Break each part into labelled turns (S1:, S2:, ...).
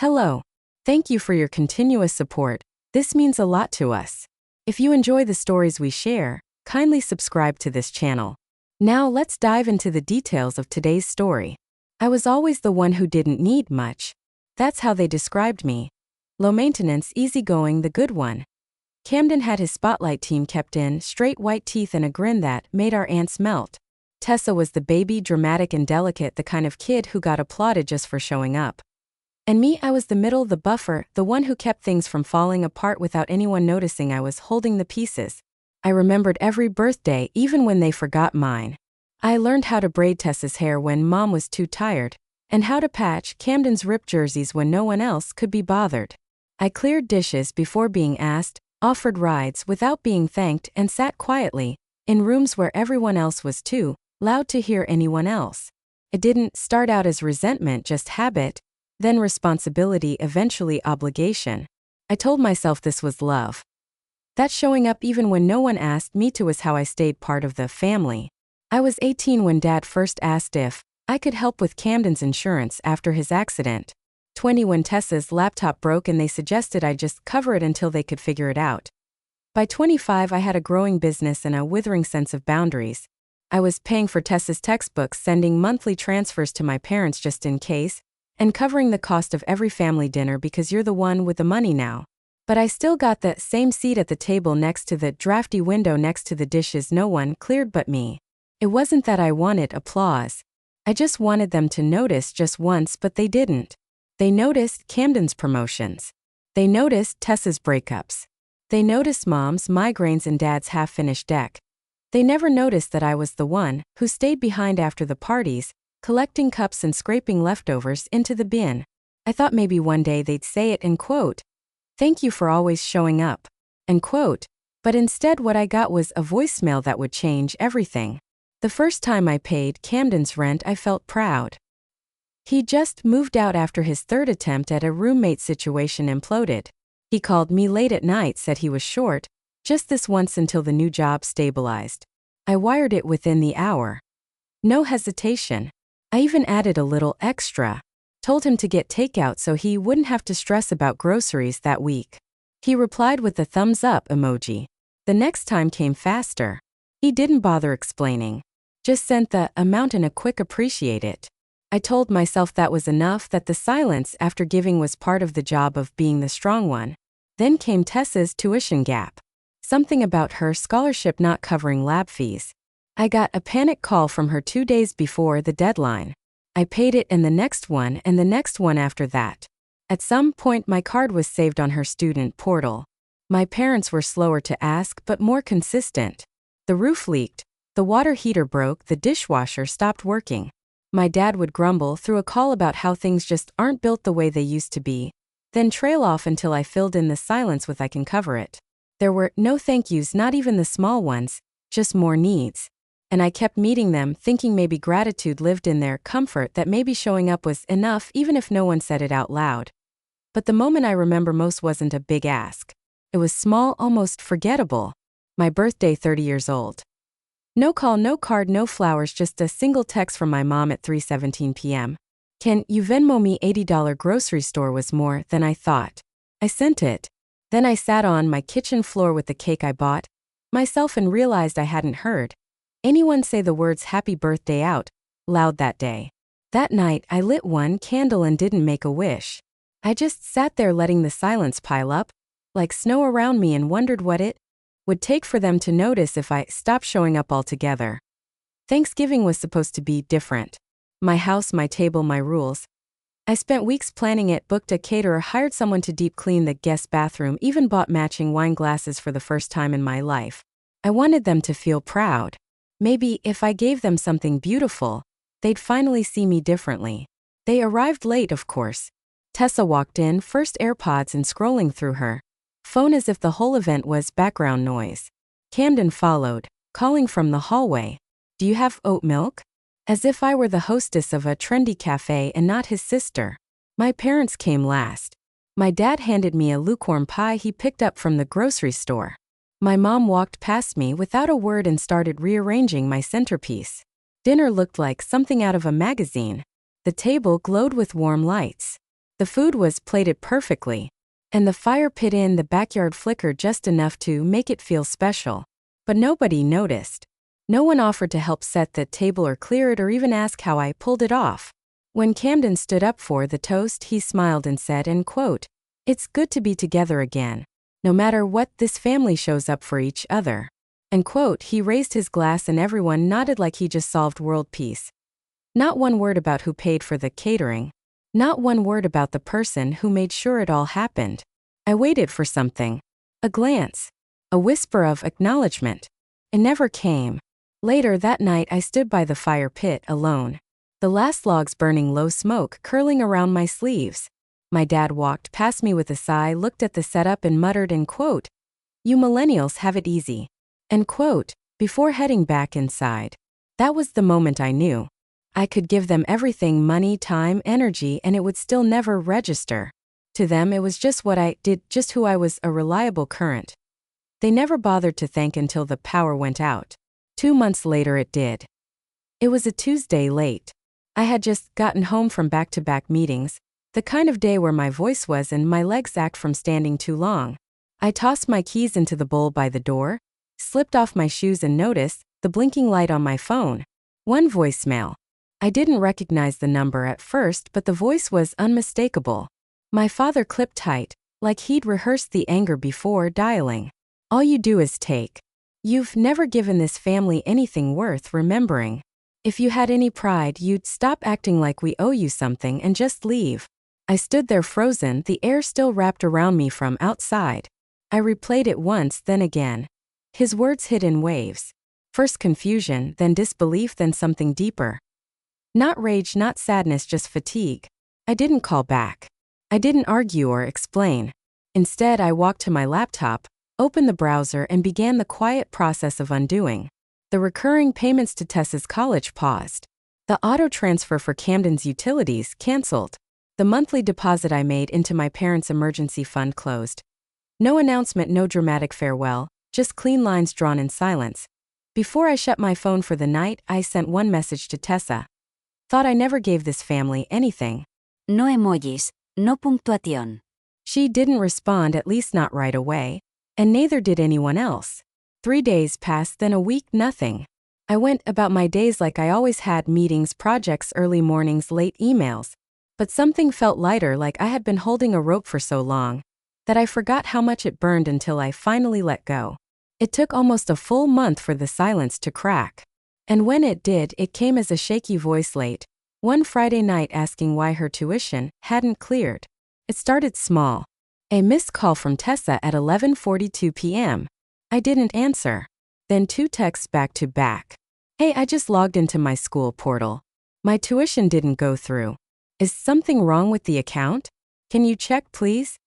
S1: Hello. Thank you for your continuous support. This means a lot to us. If you enjoy the stories we share, kindly subscribe to this channel. Now let's dive into the details of today's story. I was always the one who didn't need much. That's how they described me. Low maintenance, easygoing, the good one. Camden had his spotlight team kept in, straight white teeth and a grin that made our ants melt. Tessa was the baby, dramatic and delicate, the kind of kid who got applauded just for showing up. And me, I was the middle, the buffer, the one who kept things from falling apart without anyone noticing I was holding the pieces. I remembered every birthday, even when they forgot mine. I learned how to braid Tessa's hair when Mom was too tired, and how to patch Camden's ripped jerseys when no one else could be bothered. I cleared dishes before being asked, offered rides without being thanked, and sat quietly, in rooms where everyone else was too loud to hear anyone else. It didn't start out as resentment, just habit, then responsibility, eventually obligation. I told myself this was love. That showing up even when no one asked me to was how I stayed part of the family. I was 18 when Dad first asked if I could help with Camden's insurance after his accident. 20 when Tessa's laptop broke and they suggested I just cover it until they could figure it out. By 25 I had a growing business and a withering sense of boundaries. I was paying for Tessa's textbooks, sending monthly transfers to my parents just in case, and covering the cost of every family dinner because you're the one with the money now. But I still got the same seat at the table next to the drafty window next to the dishes no one cleared but me. It wasn't that I wanted applause. I just wanted them to notice just once, but they didn't. They noticed Camden's promotions. They noticed Tessa's breakups. They noticed Mom's migraines and Dad's half-finished deck. They never noticed that I was the one who stayed behind after the parties, collecting cups and scraping leftovers into the bin. I thought maybe one day they'd say it and quote, "Thank you for always showing up," end quote. But instead what I got was a voicemail that would change everything. The first time I paid Camden's rent I felt proud. He just moved out after his third attempt at a roommate situation imploded. He called me late at night, said he was short, just this once until the new job stabilized. I wired it within the hour. No hesitation. I even added a little extra. Told him to get takeout so he wouldn't have to stress about groceries that week. He replied with a thumbs up emoji. The next time came faster. He didn't bother explaining. Just sent the amount and a quick appreciate it. I told myself that was enough, that the silence after giving was part of the job of being the strong one. Then came Tessa's tuition gap. Something about her scholarship not covering lab fees. I got a panic call from her 2 days before the deadline. I paid it and the next one and the next one after that. At some point my card was saved on her student portal. My parents were slower to ask but more consistent. The roof leaked, the water heater broke, the dishwasher stopped working. My dad would grumble through a call about how things just aren't built the way they used to be, then trail off until I filled in the silence with "I can cover it." There were no thank yous, not even the small ones, just more needs. And I kept meeting them, thinking maybe gratitude lived in their comfort, that maybe showing up was enough even if no one said it out loud. But the moment I remember most wasn't a big ask. It was small, almost forgettable. My birthday, 30 years old. No call, no card, no flowers, just a single text from my mom at 3:17 p.m. "Can you Venmo me $80? Grocery store was more than I thought." I sent it. Then I sat on my kitchen floor with the cake I bought myself and realized I hadn't heard anyone say the words "Happy Birthday" out loud that day. That night, I lit one candle and didn't make a wish. I just sat there letting the silence pile up, like snow around me, and wondered what it would take for them to notice if I stopped showing up altogether. Thanksgiving was supposed to be different. My house, my table, my rules. I spent weeks planning it, booked a caterer, hired someone to deep clean the guest bathroom, even bought matching wine glasses for the first time in my life. I wanted them to feel proud. Maybe if I gave them something beautiful, they'd finally see me differently. They arrived late, of course. Tessa walked in, first AirPods and scrolling through her phone as if the whole event was background noise. Camden followed, calling from the hallway, "Do you have oat milk?" As if I were the hostess of a trendy cafe and not his sister. My parents came last. My dad handed me a lukewarm pie he picked up from the grocery store. My mom walked past me without a word and started rearranging my centerpiece. Dinner looked like something out of a magazine. The table glowed with warm lights. The food was plated perfectly, and the fire pit in the backyard flickered just enough to make it feel special. But nobody noticed. No one offered to help set the table or clear it or even ask how I pulled it off. When Camden stood up for the toast, he smiled and said, and quote, "It's good to be together again. No matter what, this family shows up for each other." And quote, he raised his glass and everyone nodded like he just solved world peace. Not one word about who paid for the catering. Not one word about the person who made sure it all happened. I waited for something. A glance. A whisper of acknowledgement. It never came. Later that night I stood by the fire pit alone. The last logs burning, low smoke curling around my sleeves. My dad walked past me with a sigh, looked at the setup and muttered, and quote, "You millennials have it easy." End quote, before heading back inside. That was the moment I knew. I could give them everything, money, time, energy, and it would still never register. To them it was just what I did, just who I was, a reliable current. They never bothered to thank until the power went out. 2 months later it did. It was a Tuesday late. I had just gotten home from back-to-back meetings, the kind of day where my voice was and my legs ached from standing too long. I tossed my keys into the bowl by the door, slipped off my shoes and noticed the blinking light on my phone. One voicemail. I didn't recognize the number at first, but the voice was unmistakable. My father clipped tight, like he'd rehearsed the anger before dialing. "All you do is take. You've never given this family anything worth remembering. If you had any pride, you'd stop acting like we owe you something and just leave." I stood there frozen, the air still wrapped around me from outside. I replayed it once, then again. His words hit in waves. First confusion, then disbelief, then something deeper. Not rage, not sadness, just fatigue. I didn't call back. I didn't argue or explain. Instead, I walked to my laptop, opened the browser, and began the quiet process of undoing. The recurring payments to Tessa's college paused. The auto transfer for Camden's utilities canceled. The monthly deposit I made into my parents' emergency fund closed. No announcement, no dramatic farewell, just clean lines drawn in silence. Before I shut my phone for the night, I sent one message to Tessa. Thought I never gave this family anything.
S2: No emojis, no puntuación.
S1: She didn't respond, at least not right away, and neither did anyone else. 3 days passed, then a week, nothing. I went about my days like I always had, meetings, projects, early mornings, late emails. But something felt lighter, like I had been holding a rope for so long that I forgot how much it burned until I finally let go. It took almost a full month for the silence to crack. And when it did, it came as a shaky voice late, one Friday night, asking why her tuition hadn't cleared. It started small. A missed call from Tessa at 11:42 p.m. I didn't answer. Then 2 texts back to back. "Hey, I just logged into my school portal. My tuition didn't go through. Is something wrong with the account? Can you check, please?"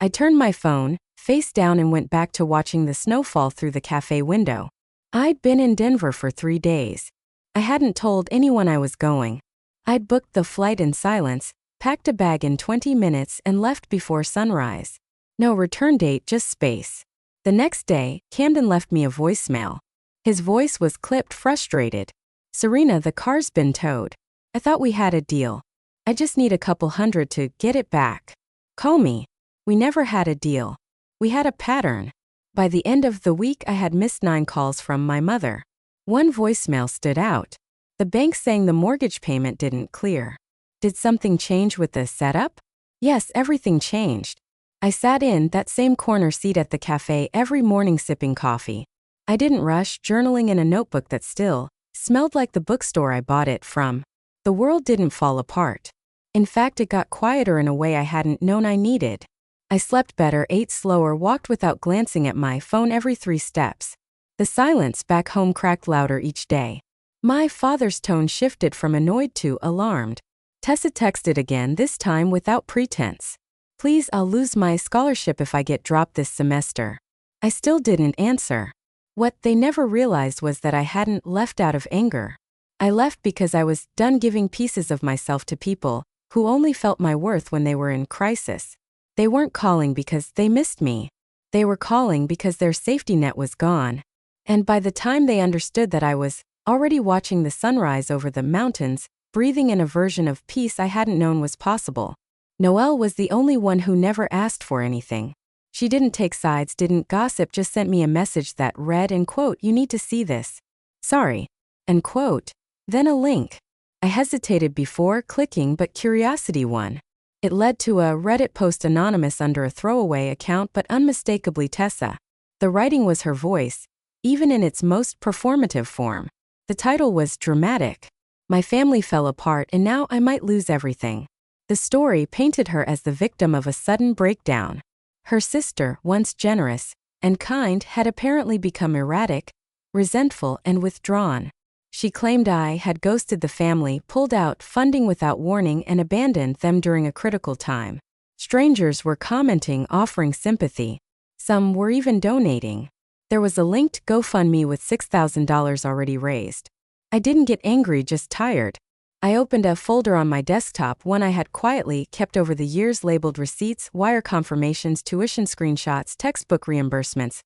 S1: I turned my phone, face down, and went back to watching the snow fall through the cafe window. I'd been in Denver for 3 days. I hadn't told anyone I was going. I'd booked the flight in silence, packed a bag in 20 minutes, and left before sunrise. No return date, just space. The next day, Camden left me a voicemail. His voice was clipped, frustrated. "Serena, the car's been towed. I thought we had a deal. I just need a couple hundred to get it back. Call me." We never had a deal. We had a pattern. By the end of the week, I had missed 9 calls from my mother. One voicemail stood out. The bank saying the mortgage payment didn't clear. Did something change with the setup? Yes, everything changed. I sat in that same corner seat at the cafe every morning sipping coffee. I didn't rush, journaling in a notebook that still smelled like the bookstore I bought it from. The world didn't fall apart. In fact, it got quieter in a way I hadn't known I needed. I slept better, ate slower, walked without glancing at my phone every 3 steps. The silence back home cracked louder each day. My father's tone shifted from annoyed to alarmed. Tessa texted again, this time without pretense. "Please, I'll lose my scholarship if I get dropped this semester." I still didn't answer. What they never realized was that I hadn't left out of anger. I left because I was done giving pieces of myself to people who only felt my worth when they were in crisis. They weren't calling because they missed me. They were calling because their safety net was gone. And by the time they understood that, I was already watching the sunrise over the mountains, breathing in a version of peace I hadn't known was possible. Noelle was the only one who never asked for anything. She didn't take sides, didn't gossip, just sent me a message that read, and quote, "You need to see this. Sorry." And quote. Then a link. I hesitated before clicking, but curiosity won. It led to a Reddit post anonymous under a throwaway account, but unmistakably Tessa. The writing was her voice, even in its most performative form. The title was dramatic. My family fell apart and now I might lose everything. The story painted her as the victim of a sudden breakdown. Her sister, once generous and kind, had apparently become erratic, resentful, and withdrawn. She claimed I had ghosted the family, pulled out funding without warning, and abandoned them during a critical time. Strangers were commenting, offering sympathy. Some were even donating. There was a linked GoFundMe with $6,000 already raised. I didn't get angry, just tired. I opened a folder on my desktop, one I had quietly kept over the years, labeled receipts, wire confirmations, tuition screenshots, textbook reimbursements.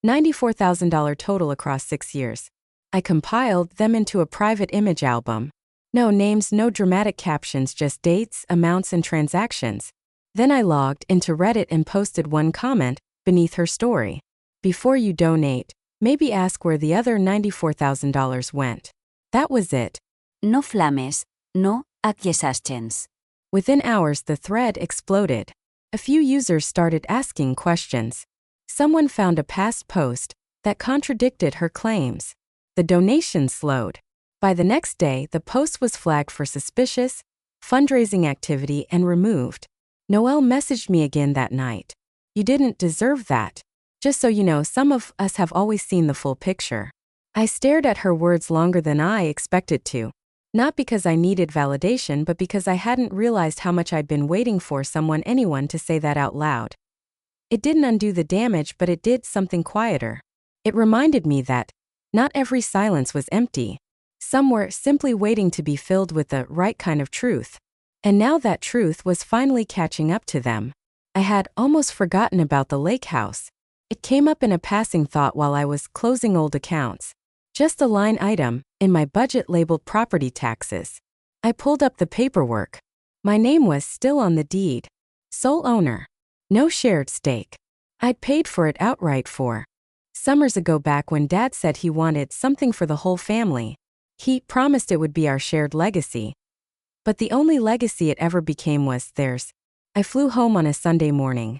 S1: $94,000 total across 6 years. I compiled them into a private image album. No names, no dramatic captions, just dates, amounts, and transactions. Then I logged into Reddit and posted one comment beneath her story. "Before you donate, maybe ask where the other $94,000 went." That was it.
S2: No flames, no accusations.
S1: Within hours, the thread exploded. A few users started asking questions. Someone found a past post that contradicted her claims. The donations slowed. By the next day, the post was flagged for suspicious fundraising activity and removed. Noelle messaged me again that night. "You didn't deserve that. Just so you know, some of us have always seen the full picture." I stared at her words longer than I expected to. Not because I needed validation, but because I hadn't realized how much I'd been waiting for anyone to say that out loud. It didn't undo the damage, but it did something quieter. It reminded me that not every silence was empty. Some were simply waiting to be filled with the right kind of truth. And now that truth was finally catching up to them. I had almost forgotten about the lake house. It came up in a passing thought while I was closing old accounts. Just a line item in my budget labeled property taxes. I pulled up the paperwork. My name was still on the deed. Sole owner. No shared stake. I'd paid for it outright summers ago, back when Dad said he wanted something for the whole family. He promised it would be our shared legacy. But the only legacy it ever became was theirs. I flew home on a Sunday morning.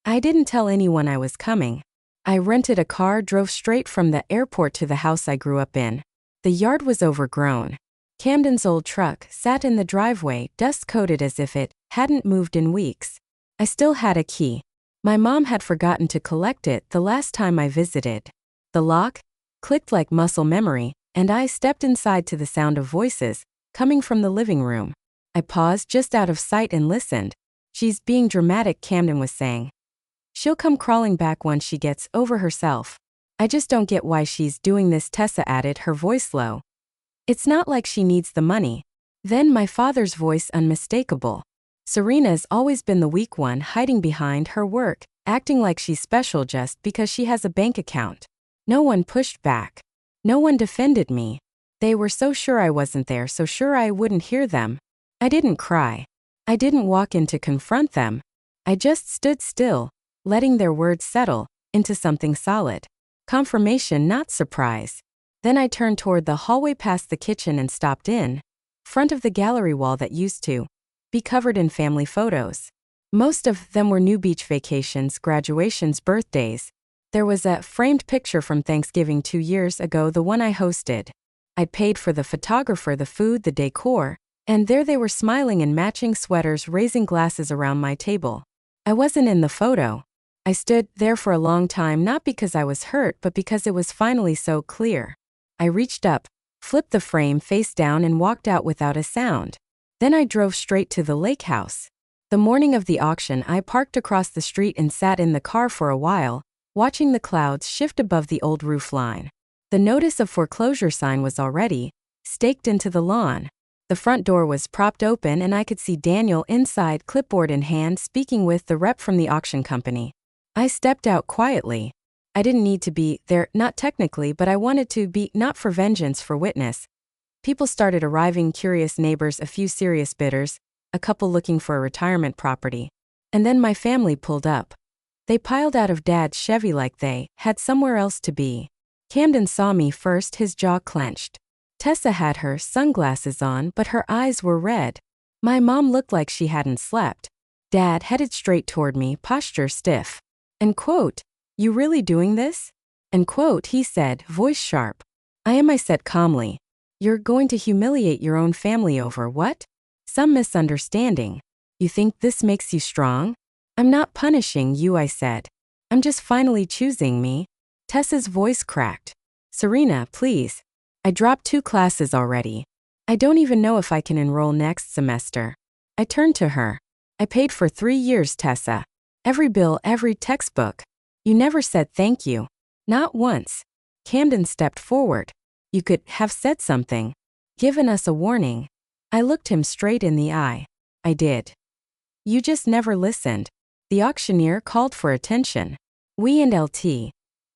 S1: I didn't tell anyone I was coming. I rented a car, drove straight from the airport to the house I grew up in. The yard was overgrown. Camden's old truck sat in the driveway, dust-coated as if it hadn't moved in weeks. I still had a key. My mom had forgotten to collect it the last time I visited. The lock clicked like muscle memory, and I stepped inside to the sound of voices coming from the living room. I paused just out of sight and listened. "She's being dramatic," Camden was saying. "She'll come crawling back once she gets over herself. I just don't get why she's doing this," Tessa added, her voice low. "It's not like she needs the money." Then my father's voice, unmistakable. "Serena's always been the weak one, hiding behind her work, acting like she's special just because she has a bank account." No one pushed back. No one defended me. They were so sure I wasn't there, so sure I wouldn't hear them. I didn't cry. I didn't walk in to confront them. I just stood still, letting their words settle into something solid. Confirmation, not surprise. Then I turned toward the hallway past the kitchen and stopped in front of the gallery wall that used to be covered in family photos. Most of them were new beach vacations, graduations, birthdays. There was a framed picture from Thanksgiving 2 years ago, the one I hosted. I'd paid for the photographer, the food, the decor, and there they were smiling in matching sweaters, raising glasses around my table. I wasn't in the photo. I stood there for a long time, not because I was hurt, but because it was finally so clear. I reached up, flipped the frame face down, and walked out without a sound. Then I drove straight to the lake house. The morning of the auction, I parked across the street and sat in the car for a while, watching the clouds shift above the old roof line. The notice of foreclosure sign was already staked into the lawn. The front door was propped open and I could see Daniel inside, clipboard in hand, speaking with the rep from the auction company. I stepped out quietly. I didn't need to be there, not technically, but I wanted to be, not for vengeance, for witness. People started arriving, curious neighbors, a few serious bidders. a couple looking for a retirement property. And then my family pulled up. They piled out of Dad's Chevy like they had somewhere else to be. Camden saw me first, his jaw clenched. Tessa had her sunglasses on, but her eyes were red. My mom looked like she hadn't slept. Dad headed straight toward me, posture stiff. End quote. You really doing this? End quote, he said, voice sharp. I am, I said calmly. You're going to humiliate your own family over what? Some misunderstanding. You think this makes you strong? I'm not punishing you, I said. I'm just finally choosing me. Tessa's voice cracked. Serena, please. I dropped 2 classes already. I don't even know if I can enroll next semester. I turned to her. I paid for 3 years, Tessa. Every bill, every textbook. You never said thank you. Not once. Camden stepped forward. You could have said something. Given us a warning. I looked him straight in the eye. I did. You just never listened. The auctioneer called for attention. We and LT.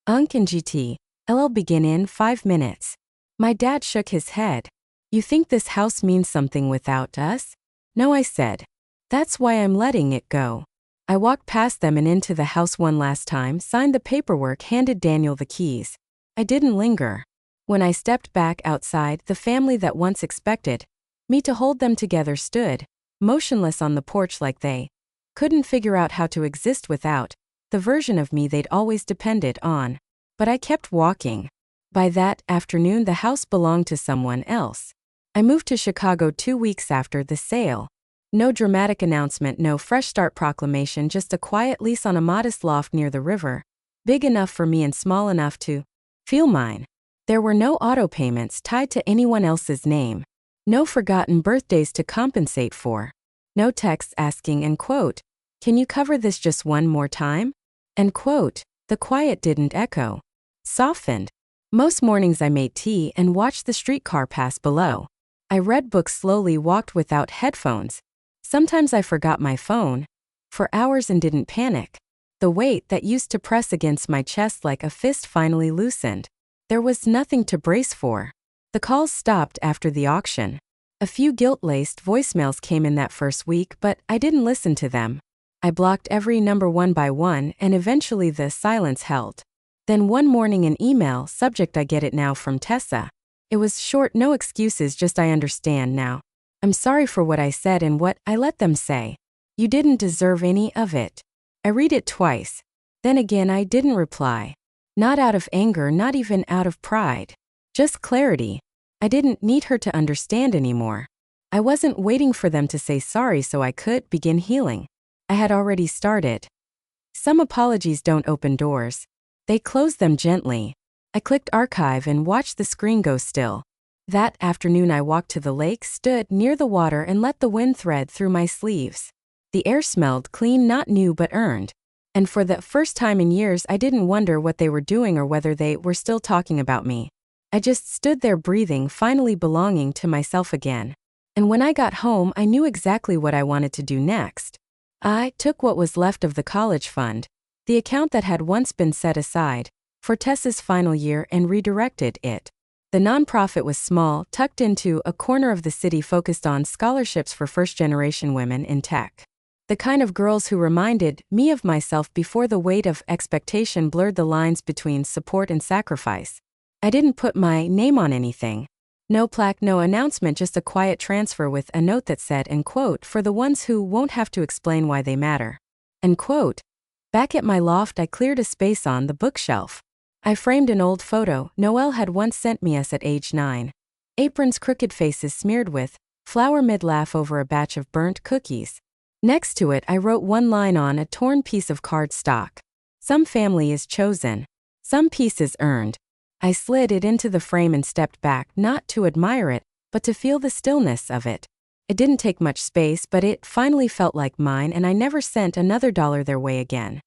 S1: Unc and GT. LL begin in 5 minutes. My dad shook his head. You think this house means something without us? No, I said. That's why I'm letting it go. I walked past them and into the house one last time, signed the paperwork, handed Daniel the keys. I didn't linger. When I stepped back outside, the family that once expected me to hold them together stood, motionless on the porch like they couldn't figure out how to exist without the version of me they'd always depended on. But I kept walking. By that afternoon, the house belonged to someone else. I moved to Chicago 2 weeks after the sale. No dramatic announcement, no fresh start proclamation, just a quiet lease on a modest loft near the river, big enough for me and small enough to feel mine. There were no auto payments tied to anyone else's name. No forgotten birthdays to compensate for. No texts asking, end quote, can you cover this just one more time? End quote. The quiet didn't echo. Softened. Most mornings I made tea and watched the streetcar pass below. I read books slowly, walked without headphones. Sometimes I forgot my phone for hours and didn't panic. The weight that used to press against my chest like a fist finally loosened. There was nothing to brace for. The calls stopped after the auction. A few guilt-laced voicemails came in that first week, but I didn't listen to them. I blocked every number one by one, and eventually the silence held. Then one morning an email, subject I get it now, from Tessa. It was short, no excuses, just I understand now. I'm sorry for what I said and what I let them say. You didn't deserve any of it. I read it twice. Then again I didn't reply. Not out of anger, not even out of pride. Just clarity. I didn't need her to understand anymore. I wasn't waiting for them to say sorry so I could begin healing. I had already started. Some apologies don't open doors. They close them gently. I clicked archive and watched the screen go still. That afternoon I walked to the lake, stood near the water and let the wind thread through my sleeves. The air smelled clean, not new but earned. And for the first time in years I didn't wonder what they were doing or whether they were still talking about me. I just stood there breathing, finally belonging to myself again. And when I got home I knew exactly what I wanted to do next. I took what was left of the college fund, the account that had once been set aside for Tessa's final year, and redirected it. The nonprofit was small, tucked into a corner of the city, focused on scholarships for first-generation women in tech. The kind of girls who reminded me of myself before the weight of expectation blurred the lines between support and sacrifice. I didn't put my name on anything. No plaque, no announcement, just a quiet transfer with a note that said, end quote, for the ones who won't have to explain why they matter. End quote. Back at my loft I cleared a space on the bookshelf. I framed an old photo Noelle had once sent me us at age 9. Aprons, crooked faces smeared with flour, mid-laugh over a batch of burnt cookies. Next to it I wrote one line on a torn piece of cardstock. Some family is chosen. Some peace is earned. I slid it into the frame and stepped back, not to admire it, but to feel the stillness of it. It didn't take much space, but it finally felt like mine, and I never sent another dollar their way again.